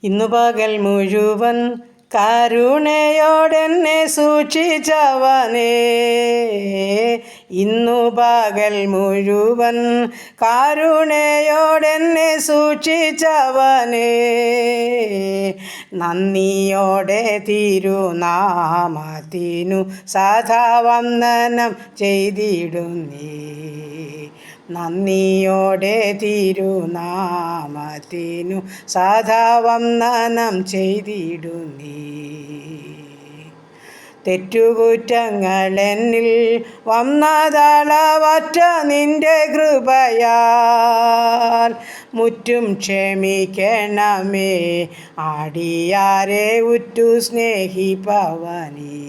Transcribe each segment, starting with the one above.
ഇന്നു പകൽ മുഴുവൻ കരുണയോടെന്നെ സൂക്ഷിച്ചവനേ, ഇന്നു പകൽ മുഴുവൻ കരുണയോടെന്നെ സൂക്ഷിച്ചവനേ, നന്ദിയോടെ തിരുനാമത്തിനു സദാ വന്ദനം ചെയ്തിടുന്നേ, നന്ദിയോടെ തിരുനാമത്തിനു സദാ വന്ദനം ചെയ്തിടുന്നേ. തെറ്റുകുറ്റങ്ങളെന്നിൽ വന്നതളവറ്റ നിന്റെ കൃപയാൽ മുറ്റും ക്ഷമിക്കണമേ, ആടിയാരെ ഉറ്റു സ്നേഹിപ്പവനേ,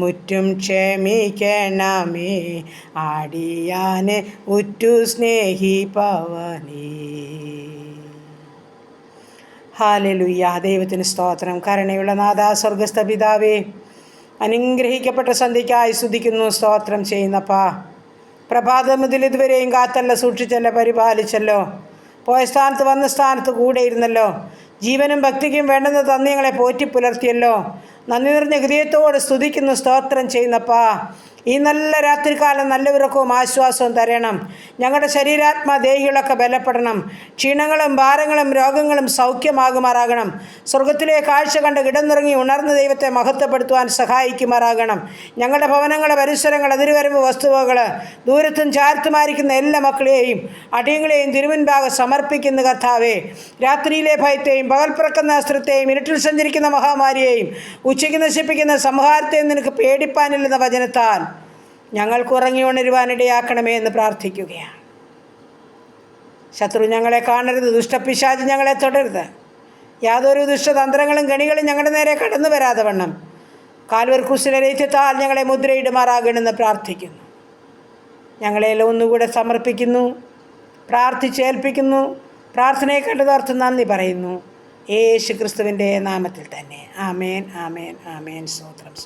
മുറ്റും ക്ഷമിക്കണമേ, ആടിയാനെ ഉറ്റു സ്നേഹിപ്പവനേ. ഹല്ലേലൂയ. ദൈവത്തിന് സ്തോത്രം. കരുണയുള്ള നാഥാ, സ്വർഗസ്ഥ പിതാവേ, അനുഗ്രഹിക്കപ്പെട്ട സന്ധ്യയ്ക്കായി സ്തുതിക്കുന്നു, സ്തോത്രം ചെയ്യുന്നപ്പാ. പ്രഭാതം മുതൽ ഇതുവരെയും കാത്തല്ല, സൂക്ഷിച്ചല്ലോ, പരിപാലിച്ചല്ലോ, പോയ സ്ഥാനത്ത് വന്ന സ്ഥാനത്ത് കൂടെ ഇരുന്നല്ലോ, ജീവനും ഭക്തിക്കും വേണ്ടുന്ന തന്ന് ഞങ്ങളെ പോറ്റി പുലർത്തിയല്ലോ. നന്ദി നിറഞ്ഞ ഹൃദയത്തോടെ സ്തുതിക്കുന്നു, സ്തോത്രം ചെയ്യുന്നപ്പാ. ഈ നല്ല രാത്രികാലം നല്ല ഉറക്കവും ആശ്വാസവും തരണം. ഞങ്ങളുടെ ശരീരാത്മാദേഹികളൊക്കെ ബലപ്പെടണം. ക്ഷീണങ്ങളും ഭാരങ്ങളും രോഗങ്ങളും സൗഖ്യമാകുമാറാകണം. സ്വർഗത്തിലെ കാഴ്ച കണ്ട് കിടന്നുറങ്ങി ഉണർന്ന ദൈവത്തെ മഹത്വപ്പെടുത്തുവാൻ സഹായിക്കുമാറാകണം. ഞങ്ങളുടെ ഭവനങ്ങളെ, പരിസരങ്ങൾ, അതിരുവരമ്പ് വസ്തുവകൾ, ദൂരത്തും ചാരത്തുമായിരിക്കുന്ന എല്ലാ മക്കളെയും അടിയങ്ങളെയും തിരുമുൻപാകെ സമർപ്പിക്കുന്ന കർത്താവേ, രാത്രിയിലെ ഭയത്തെയും പകൽ പിറക്കുന്ന അസ്ത്രത്തെയും ഇരുട്ടിൽ സഞ്ചരിക്കുന്ന മഹാമാരിയെയും ഉച്ചയ്ക്ക് നശിപ്പിക്കുന്ന സംഹാരത്തെയും നിനക്ക് പേടിപ്പാനില്ലെന്ന വചനത്താൽ ഞങ്ങൾക്ക് ഉറങ്ങി ഉണരുവാനിടയാക്കണമേ എന്ന് പ്രാർത്ഥിക്കുകയാണ്. ശത്രു ഞങ്ങളെ കാണരുത്, ദുഷ്ടപിശാച് ഞങ്ങളെ തൊടരുത്, യാതൊരു ദുഷ്ടതന്ത്രങ്ങളും കണികളും ഞങ്ങളുടെ നേരെ കടന്നു വരാതെ വണ്ണം കാൽവരി ക്രൂശിലെ രക്തത്താൽ ഞങ്ങളെ മുദ്രയിടുമാറാകണമെന്ന് പ്രാർത്ഥിക്കുന്നു. ഞങ്ങളെല്ലാം ഒന്നുകൂടെ സമർപ്പിക്കുന്നു, പ്രാർത്ഥിച്ചേൽപ്പിക്കുന്നു. പ്രാർത്ഥനയെ കണ്ടതോർത്ത് നന്ദി പറയുന്നു, യേശു ക്രിസ്തുവിൻ്റെ നാമത്തിൽ തന്നെ. ആമേൻ, ആമേൻ, ആമേൻ. സ്തോത്രം.